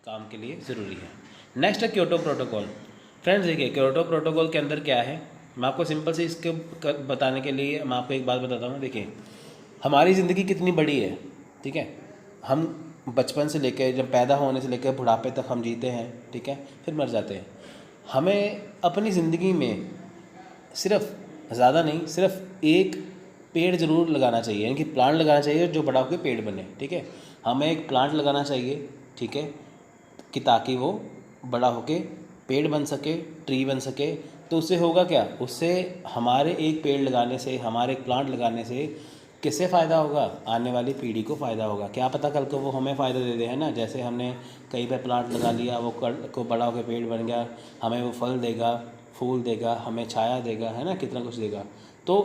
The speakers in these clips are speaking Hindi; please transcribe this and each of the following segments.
काम के लिए ज़रूरी है। नेक्स्ट है क्योटो प्रोटोकॉल। फ्रेंड्स देखिए, क्योटो प्रोटोकॉल के अंदर क्या है, मैं आपको सिंपल से इसके बताने के लिए मैं आपको एक बात बताता हूँ। देखिए, हमारी ज़िंदगी कितनी बड़ी है, ठीक है। हम बचपन से लेकर, जब पैदा होने से लेकर बुढ़ापे तक हम जीते हैं, ठीक है, फिर मर जाते हैं। हमें अपनी ज़िंदगी में सिर्फ ज़्यादा नहीं, सिर्फ एक पेड़ ज़रूर लगाना चाहिए, यानी कि प्लांट लगाना चाहिए जो बड़ा होकर पेड़ बने, ठीक है। हमें एक प्लांट लगाना चाहिए, ठीक है, कि ताकि वो बड़ा होके पेड़ बन सके, ट्री बन सके। तो उससे होगा क्या, उससे हमारे एक पेड़ लगाने से, हमारे एक प्लांट लगाने से किससे फ़ायदा होगा, आने वाली पीढ़ी को फ़ायदा होगा। क्या पता कल को वो हमें फ़ायदा दे दे, है ना। जैसे हमने कहीं पे प्लांट लगा लिया, वो कल को बड़ा होकर पेड़ बन गया, हमें वो फल देगा, फूल देगा, हमें छाया देगा, है ना, कितना कुछ देगा। तो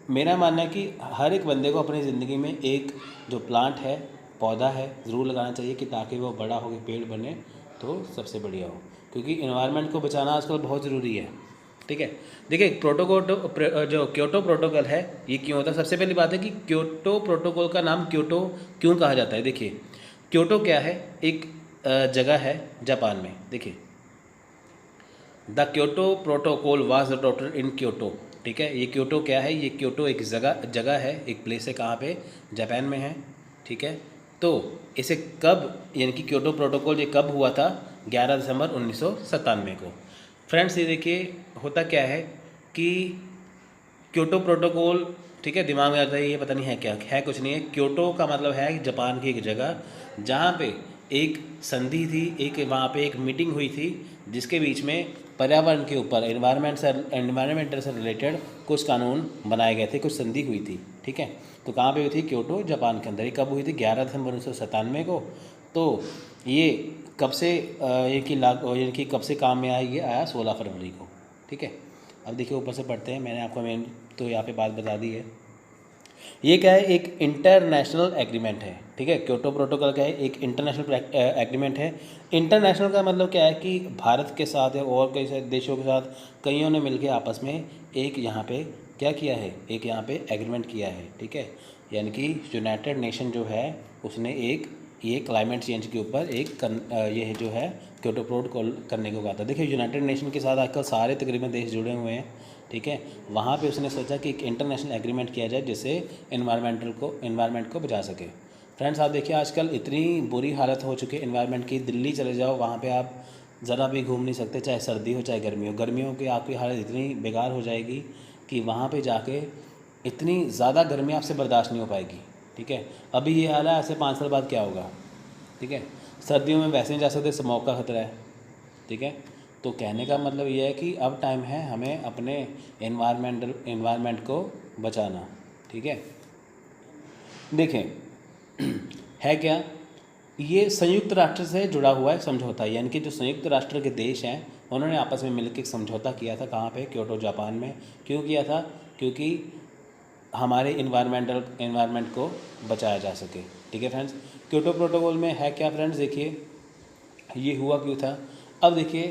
मेरा मानना है कि हर एक बंदे को अपनी ज़िंदगी में एक जो प्लांट है, पौधा है, ज़रूर लगाना चाहिए, कि ताकि वो बड़ा होकर पेड़ बने तो सबसे बढ़िया हो। क्योंकि इन्वायरमेंट को बचाना आजकल बहुत ज़रूरी है, ठीक है। देखिए, जो क्योटो प्रोटोकॉल है, ये क्यों होता है। सबसे पहली बात है कि क्योटो प्रोटोकॉल का नाम क्योटो क्यों कहा जाता है। देखिए, क्योटो क्या है, एक जगह है जापान में। देखिए, the Kyoto protocol was adopted in Kyoto, ठीक है। ये क्योटो क्या है, ये क्योटो एक जगह है, एक प्लेस है, कहाँ पे, जापान में है, ठीक है। तो इसे कब, यानी कि क्योटो प्रोटोकॉल ये कब हुआ था, 11 दिसंबर 1997 को। फ्रेंड्स ये देखिए, होता क्या है कि क्योटो प्रोटोकॉल, ठीक है, दिमाग में आता है ये पता नहीं है क्या है, कुछ नहीं है। क्योटो का मतलब है जापान की एक जगह जहाँ पे एक संधि थी, एक वहाँ पे एक मीटिंग हुई थी, जिसके बीच में पर्यावरण के ऊपर, एनवायरमेंटल से रिलेटेड कुछ कानून बनाए गए थे, कुछ संधि हुई थी, ठीक है। तो कहाँ पे हुई थी, क्योटो जापान के अंदर। ये कब हुई थी, 11 दिसंबर 1997 को। तो ये कब से यानी कि कब से काम में आया, ये आया 16 फरवरी को, ठीक है। अब देखिए ऊपर से पढ़ते हैं, मैंने आपको मेन तो यहाँ पे बात बता दी है। ये क्या है, एक इंटरनेशनल एग्रीमेंट है, ठीक है। क्योटो प्रोटोकॉल क्या है, एक इंटरनेशनल एग्रीमेंट है। इंटरनेशनल का मतलब क्या है कि भारत के साथ या और कई सारे देशों के साथ कईयों ने मिलकर आपस में एक यहाँ पे क्या किया है, एक यहाँ पे एग्रीमेंट किया है, ठीक है। यानी कि यूनाइटेड नेशन जो है उसने एक ये क्लाइमेट चेंज के ऊपर ये जो है क्योटो प्रोटोकॉल करने को कहा था। देखिए, यूनाइटेड नेशन के साथ आजकल सारे तकरीबन देश जुड़े हुए हैं, ठीक है। वहाँ पे उसने सोचा कि एक इंटरनेशनल एग्रीमेंट किया जाए जिससे इन्वायरमेंट को बचा सके। फ्रेंड्स आप देखिए, आजकल इतनी बुरी हालत हो चुकी है इन्वायरमेंट की। दिल्ली चले जाओ, वहाँ पे आप ज़रा भी घूम नहीं सकते, चाहे सर्दी हो चाहे गर्मी हो। गर्मियों की आपकी हालत इतनी बेकार हो जाएगी कि वहाँ पे जाके इतनी ज़्यादा गर्मी आपसे बर्दाश्त नहीं हो पाएगी, ठीक है। अभी ये हाल है, ऐसे 5 साल बाद क्या होगा, ठीक है। सर्दियों में वैसे नहीं जा सकते, स्मोक का खतरा है, ठीक है। तो कहने का मतलब ये है कि अब टाइम है हमें अपने एनवायरनमेंट को बचाना, ठीक है। देखें, है क्या, ये संयुक्त राष्ट्र से जुड़ा हुआ है समझौता, यानी कि जो संयुक्त राष्ट्र के देश हैं उन्होंने आपस में मिलकर एक समझौता किया था। कहाँ पे, क्योटो जापान में। क्यों किया था, क्योंकि हमारे इन्वायरमेंट को बचाया जा सके, ठीक है फ्रेंड्स। क्योटो प्रोटोकॉल में है क्या फ्रेंड्स, देखिए ये हुआ क्यों था। अब देखिए,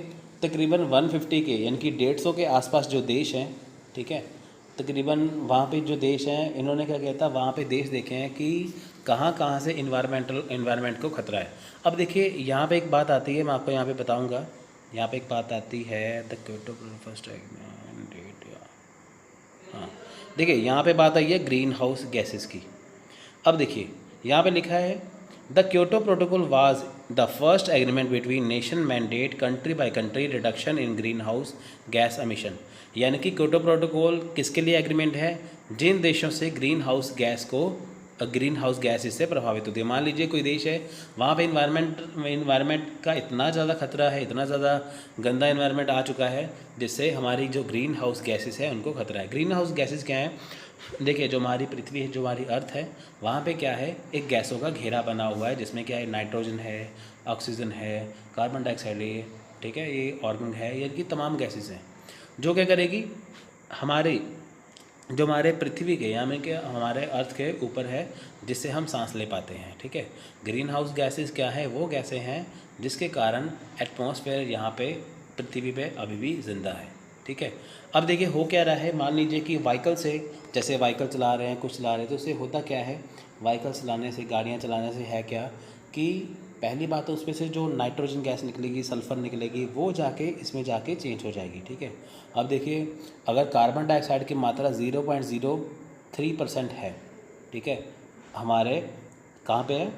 तकरीबन 150 के यानी कि 150 के आसपास जो देश हैं, ठीक है, तकरीबन वहाँ पे जो देश हैं, इन्होंने क्या किया था, वहाँ पे देश देखे हैं कि कहाँ कहाँ से इन्वायरमेंट को खतरा है। अब देखिए, यहाँ पे एक बात आती है, मैं आपको यहाँ पे बताऊँगा। यहाँ पे एक बात आती है, द क्योटो फर्स्ट डेट, हाँ देखिए, यहाँ पे बात आई है ग्रीन हाउस गैसेस की। अब देखिए, यहाँ पे लिखा है the Kyoto protocol was the first agreement between nation mandate country by country reduction in green house gas emission. यानी कि क्योटो प्रोटोकॉल किसके लिए एग्रीमेंट है, जिन देशों से ग्रीन हाउस गैस इससे प्रभावित होती है। मान लीजिए कोई देश है, वहाँ पे इन्वायरमेंट का इतना ज़्यादा खतरा है, इतना ज़्यादा गंदा इन्वायरमेंट आ चुका है, जिससे हमारी जो ग्रीन हाउस गैसेस है उनको खतरा है। ग्रीन हाउस गैसेस क्या है, देखिए, जो हमारी पृथ्वी है, जो हमारी अर्थ है, वहाँ पे क्या है, एक गैसों का घेरा बना हुआ है, जिसमें क्या है, नाइट्रोजन है, ऑक्सीजन है, कार्बन डाइऑक्साइड है, ठीक है, ये ऑर्गन है, ये की तमाम गैसेस हैं, जो क्या करेगी, हमारे पृथ्वी के यानी कि हमारे अर्थ के ऊपर है, जिससे हम सांस ले पाते हैं, ठीक है। ग्रीन हाउस गैसेस क्या है, वो गैसें हैं जिसके कारण एटमॉस्फेयर यहाँ पे पृथ्वी पे अभी भी ज़िंदा है, ठीक है। अब देखिए, हो क्या रहा है, मान लीजिए कि व्हीकल से, जैसे व्हीकल चला रहे हैं, कुछ चला रहे हैं, तो उससे होता क्या है, व्हीकल चलाने से, गाड़ियाँ चलाने से है क्या कि पहली बात तो उसमें से जो नाइट्रोजन गैस निकलेगी, सल्फ़र निकलेगी, वो जाके इसमें जाके चेंज हो जाएगी, ठीक है। अब देखिए, अगर कार्बन डाइऑक्साइड की मात्रा 0.03% है, ठीक है, हमारे कहाँ पे है,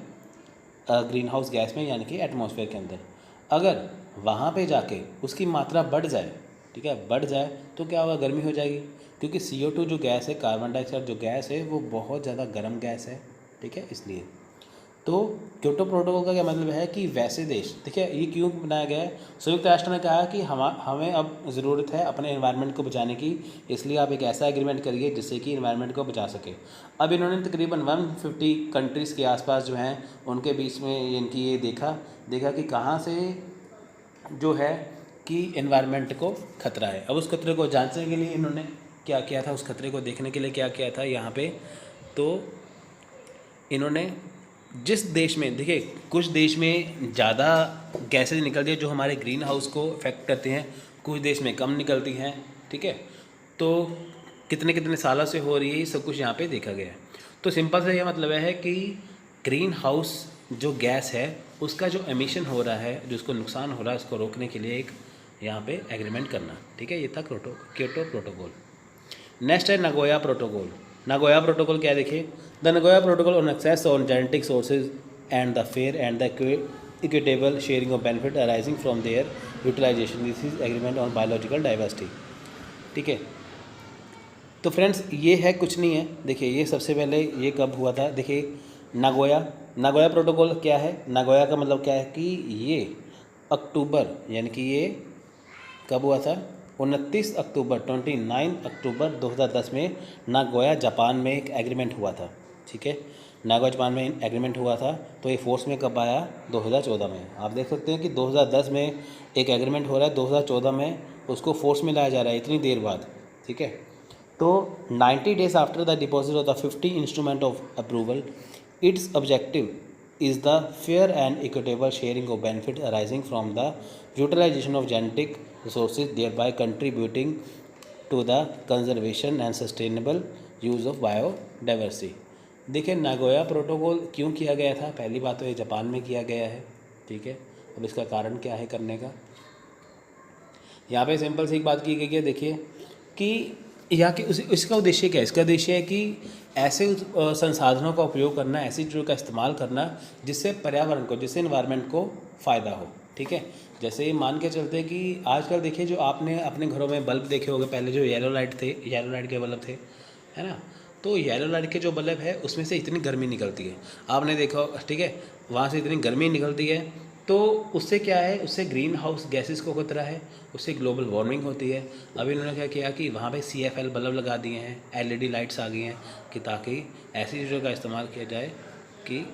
ग्रीन हाउस गैस में, यानी कि एटमॉस्फेयर के अंदर, अगर वहाँ पे जाके उसकी मात्रा बढ़ जाए, ठीक है, बढ़ जाए तो क्या होगा, गर्मी हो जाएगी, क्योंकि CO2 जो गैस है, कार्बन डाइऑक्साइड जो गैस है, वो बहुत ज़्यादा गर्म गैस है, ठीक है। इसलिए तो क्योटो प्रोटोकॉल का क्या मतलब है कि वैसे देश, देखिए ये क्यों बनाया गया है, संयुक्त राष्ट्र ने कहा कि हमें अब ज़रूरत है अपने एनवायरनमेंट को बचाने की, इसलिए आप एक ऐसा एग्रीमेंट करिए जिससे कि एनवायरनमेंट को बचा सके। अब इन्होंने तकरीबन 150 कंट्रीज़ के आसपास जो हैं उनके बीच में इनकी ये देखा कि कहाँ से जो है कि एनवायरनमेंट को खतरा है। अब उस खतरे को जांचने के लिए इन्होंने क्या किया था, उस खतरे को देखने के लिए क्या किया था यहाँ पे, तो इन्होंने जिस देश में, देखिए कुछ देश में ज़्यादा गैसेज निकलती है जो हमारे ग्रीन हाउस को इफेक्ट करते हैं, कुछ देश में कम निकलती हैं, ठीक है। तो कितने कितने सालों से हो रही है, ये सब कुछ यहाँ पे देखा गया है। तो सिंपल से ये मतलब है कि ग्रीन हाउस जो गैस है उसका जो एमिशन हो रहा है, जो उसको नुकसान हो रहा है, उसको रोकने के लिए एक यहाँ पे एग्रीमेंट करना, ठीक है। ये था क्योटो प्रोटोकॉल। नेक्स्ट है नागोया प्रोटोकॉल। नागोया प्रोटोकॉल क्या है, देखिए, the Nagoya protocol on access on genetic sources and the fair and the equitable sharing of benefit arising from their utilization, this is agreement on biological diversity, ठीक है। तो फ्रेंड्स ये है, कुछ नहीं है, देखिए ये सबसे पहले ये कब हुआ था, देखिए नागोया प्रोटोकॉल क्या है, नागोया का मतलब क्या है कि ये अक्टूबर, यानी कि ये कब हुआ था, 29 अक्टूबर 2010 में नागोया जापान में एक एग्रीमेंट हुआ था, ठीक है। नागोया जापान में एग्रीमेंट हुआ था, तो ये फोर्स में कब आया, 2014 में। आप देख सकते हैं कि 2010 में एक एग्रीमेंट हो रहा है, 2014 में उसको फोर्स में लाया जा रहा है, इतनी देर बाद, ठीक है। तो 90 days after the deposit of the 50 instrument of approval, it's objective is the fair and equitable sharing of benefit arising from the utilization of genetic resources, thereby contributing to the conservation and sustainable use of biodiversity। देखिए नागोया प्रोटोकॉल क्यों किया गया था, पहली बात तो ये जापान में किया गया है, ठीक है। अब इसका कारण क्या है करने का, यहाँ पे सिंपल सी एक बात की गई है, देखिए कि यहाँ के इसका उद्देश्य क्या है, इसका उद्देश्य है कि ऐसे संसाधनों का उपयोग करना, ऐसी चीज़ों का इस्तेमाल करना जिससे पर्यावरण को, जिससे इन्वायरमेंट को फ़ायदा हो, ठीक है। जैसे मान के चलते कि आजकल देखिए जो आपने अपने घरों में बल्ब देखे होंगे, पहले जो येलो लाइट के बल्ब थे, है ना, तो येलो लाइट के जो बल्ब है उसमें से इतनी गर्मी निकलती है, आपने देखा, ठीक है, वहाँ से इतनी गर्मी निकलती है, तो उससे क्या है, उससे ग्रीन हाउस गैसेस को खतरा है, उससे ग्लोबल वार्मिंग होती है। अभी इन्होंने क्या किया कि वहाँ पे CFL बल्ब लगा दिए हैं, LED लाइट्स आ गई हैं, कि ताकि ऐसी चीज़ों का इस्तेमाल किया जाए कि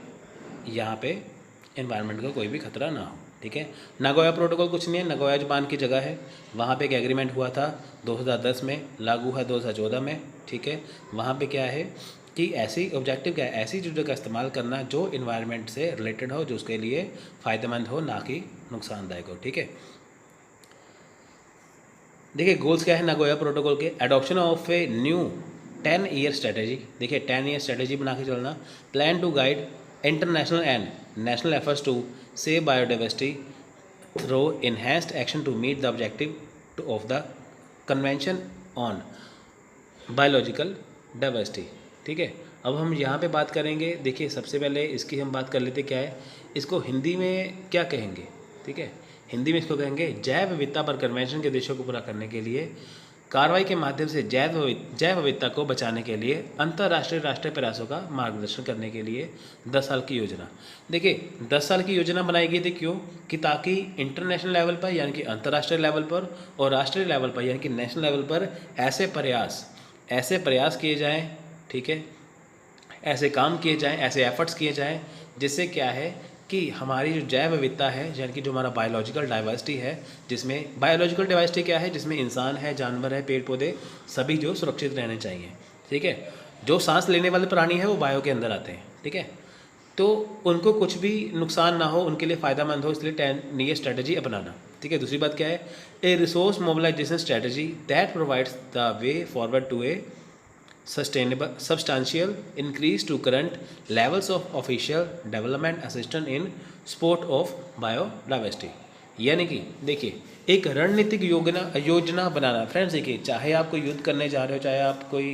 यहाँ पे एनवायरनमेंट को कोई भी खतरा ना हो, ठीक है। नागोया प्रोटोकॉल कुछ नहीं है, नागोया जापान की जगह है, वहाँ पे एक एग्रीमेंट हुआ था 2010 में, लागू है 2014 में, ठीक है। वहाँ पे क्या है कि ऐसी ऑब्जेक्टिव क्या है, ऐसी चीज़ों का इस्तेमाल करना जो इन्वायरमेंट से रिलेटेड हो, जो उसके लिए फ़ायदेमंद हो, ना कि नुकसानदायक हो, ठीक है। देखिए गोल्स क्या है नागोया प्रोटोकॉल के, adoption of a new 10-year strategy, देखिए 10-year स्ट्रेटेजी बना के चलना, plan to guide international and national efforts to save biodiversity through enhanced action to meet the objective of the convention on biological diversity, ठीक है। अब हम यहाँ पे बात करेंगे, देखिए सबसे पहले इसकी हम बात कर लेते क्या है, इसको हिंदी में क्या कहेंगे, ठीक है। हिंदी में इसको कहेंगे जैव विविधता पर कन्वेंशन के उद्देश्यों को पूरा करने के लिए कार्रवाई के माध्यम से जैव विविधता को बचाने के लिए अंतर्राष्ट्रीय राष्ट्रीय प्रयासों का मार्गदर्शन करने के लिए 10 साल की योजना। देखिए 10 साल की योजना बनाई गई थी, क्यों कि ताकि इंटरनेशनल लेवल पर, यानी कि अंतर्राष्ट्रीय लेवल पर, और राष्ट्रीय लेवल पर, यानी कि नेशनल लेवल पर ऐसे प्रयास किए जाएं, ठीक है, ऐसे काम किए जाएं, ऐसे एफर्ट्स किए जाएं जिससे क्या है कि हमारी जो जैव विविधता है, यानी कि जो हमारा बायोलॉजिकल डाइवर्सिटी है, जिसमें बायोलॉजिकल डाइवर्सिटी क्या है, जिसमें इंसान है, जानवर है, पेड़ पौधे सभी जो सुरक्षित रहने चाहिए, ठीक है। जो सांस लेने वाले प्राणी है वो बायो के अंदर आते हैं, ठीक है, तो उनको कुछ भी नुकसान ना हो, उनके लिए फ़ायदेमंद हो, इसलिए 10-year स्ट्रेटजी अपनाना, ठीक है। दूसरी बात क्या है, a resource mobilization strategy that provides the way forward to a substantial increase to current levels of official development assistance in support of biodiversity। यानी कि देखिए एक रणनीतिक योजना बनाना। फ्रेंड्स देखिए, चाहे आप कोई युद्ध करने जा रहे हो, चाहे आप कोई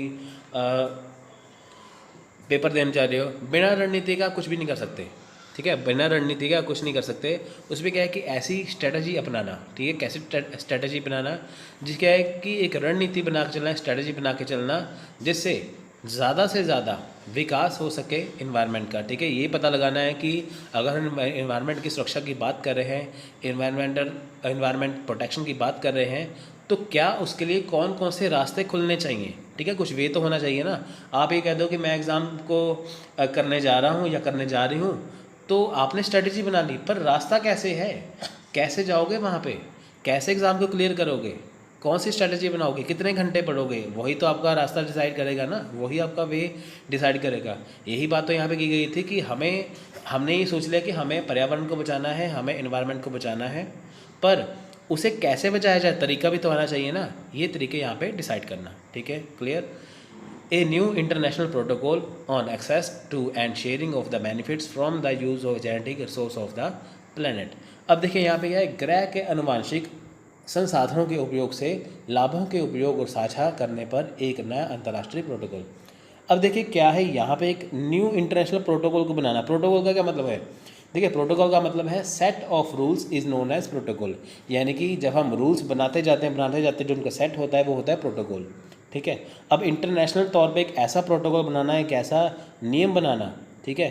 पेपर देने जा रहे हो, बिना रणनीति का कुछ भी नहीं कर सकते। ठीक है, बिना रणनीति का कुछ नहीं कर सकते। उसमें क्या है कि ऐसी स्ट्रेटजी अपनाना, ठीक है, कैसी स्ट्रेटजी अपनाना जिसका है कि एक रणनीति बना के चलना, स्ट्रेटजी बना के चलना जिससे ज़्यादा से ज़्यादा विकास हो सके इन्वायरमेंट का। ठीक है, ये पता लगाना है कि अगर हम इन्वायरमेंट की सुरक्षा की बात कर रहे हैं, इन्वायरमेंट प्रोटेक्शन की बात कर रहे हैं, तो क्या उसके लिए कौन कौन से रास्ते खुलने चाहिए। ठीक है, कुछ वे तो होना चाहिए ना। आप ये कह दो कि मैं एग्ज़ाम को करने जा रहा हूँ या करने जा रही हूँ, तो आपने स्ट्रेटजी बना ली, पर रास्ता कैसे है, कैसे जाओगे वहाँ पे, कैसे एग्ज़ाम को क्लियर करोगे, कौन सी स्ट्रेटजी बनाओगे, कितने घंटे पढ़ोगे, वही तो आपका रास्ता डिसाइड करेगा ना, वही आपका वे डिसाइड करेगा। यही बात तो यहाँ पे की गई थी कि हमने ये सोच लिया कि हमें पर्यावरण को बचाना है, हमें एनवायरनमेंट को बचाना है, पर उसे कैसे बचाया जाए, तरीका भी तो आना चाहिए ना। ये तरीके यहाँ पे डिसाइड करना। ठीक है, clear. A new international protocol on access to and sharing of the benefits from the use of genetic resource of the planet। अब देखिए यहाँ पे क्या है, ग्रह के अनुवांशिक संसाधनों के उपयोग से लाभों के उपयोग और साझा करने पर एक नया अंतर्राष्ट्रीय प्रोटोकॉल। अब देखिए क्या है, यहाँ पे एक न्यू इंटरनेशनल प्रोटोकॉल को बनाना। प्रोटोकॉल का क्या मतलब है, देखिए प्रोटोकॉल का मतलब है set of rules is known as protocol. यानी कि जब हम रूल्स बनाते जाते हैं जो उनका सेट होता है वो होता है प्रोटोकॉल। ठीक है, अब इंटरनेशनल तौर पे एक ऐसा प्रोटोकॉल बनाना, एक ऐसा नियम बनाना, ठीक है,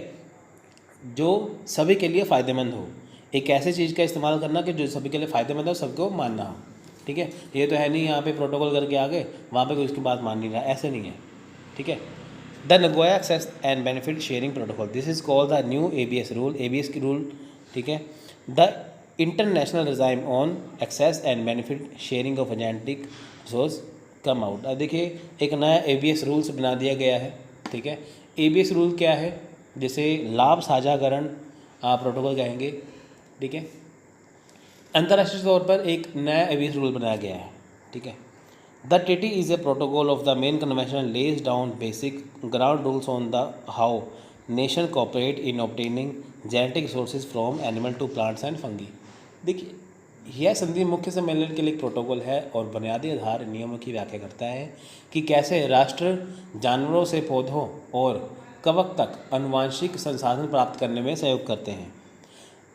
जो सभी के लिए फ़ायदेमंद हो, एक ऐसी चीज़ का इस्तेमाल करना कि जो सभी के लिए फ़ायदेमंद हो, सबको मानना हो। ठीक है, ये तो है नहीं यहाँ पे प्रोटोकॉल करके आ गए, वहाँ पे कोई उसकी बात मान नहीं रहा, ऐसे नहीं है। ठीक है, the Nagoya access and benefit sharing protocol, this is called the new ABS rule. ABS की रूल, ठीक है, the international regime on access and benefit sharing of genetic resource come out. अब देखिए एक नया ABS रूल्स बना दिया गया है। ठीक है, ABS रूल क्या है, जिसे लाभ साझाकरण प्रोटोकॉल कहेंगे। ठीक है, अंतर्राष्ट्रीय तौर पर एक नया ABS रूल बनाया गया है। ठीक है, the TT is a protocol of the main convention lays down basic ground rules on the how nation cooperate in obtaining genetic resources from animal to plants and fungi. देखिए यह संधि मुख्य सम्मेलन के लिए एक प्रोटोकॉल है और बुनियादी आधार नियमों की व्याख्या करता है कि कैसे राष्ट्र जानवरों से पौधों और कवक तक आनुवंशिक संसाधन प्राप्त करने में सहयोग करते हैं।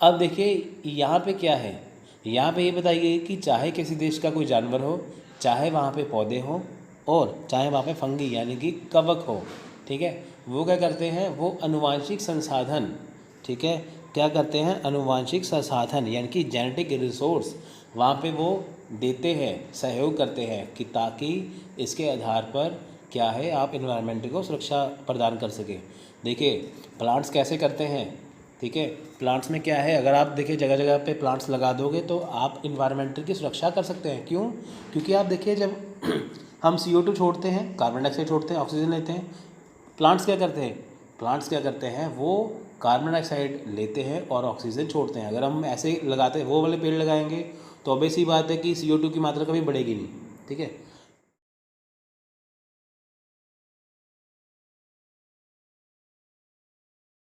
अब देखिए यहाँ पे क्या है, यहाँ पे ये बताइए कि चाहे किसी देश का कोई जानवर हो, चाहे वहाँ पे पौधे हों और चाहे वहाँ पे फंगी यानी कि कवक हो, ठीक है, वो क्या करते हैं, वो आनुवंशिक संसाधन, ठीक है, क्या करते हैं, आनुवंशिक संसाधन यानी कि जेनेटिक रिसोर्स वहाँ पे वो देते हैं, सहयोग करते हैं कि ताकि इसके आधार पर क्या है आप इन्वायरमेंट को सुरक्षा प्रदान कर सकें। देखिए प्लांट्स कैसे करते हैं, ठीक है, प्लांट्स में क्या है, अगर आप देखिए जगह जगह पे प्लांट्स लगा दोगे तो आप इन्वायरमेंट की सुरक्षा कर सकते हैं। क्यों, क्योंकि आप देखिए जब हम CO2 छोड़ते हैं, कार्बन डाइऑक्साइड छोड़ते हैं, ऑक्सीजन लेते हैं, प्लांट्स क्या करते हैं, वो कार्बन डाइऑक्साइड लेते हैं और ऑक्सीजन छोड़ते हैं। अगर हम ऐसे लगाते हैं, वो वाले पेड़ लगाएंगे तो ऑब्वियस सी बात है कि CO2 की मात्रा कभी बढ़ेगी नहीं। ठीक है,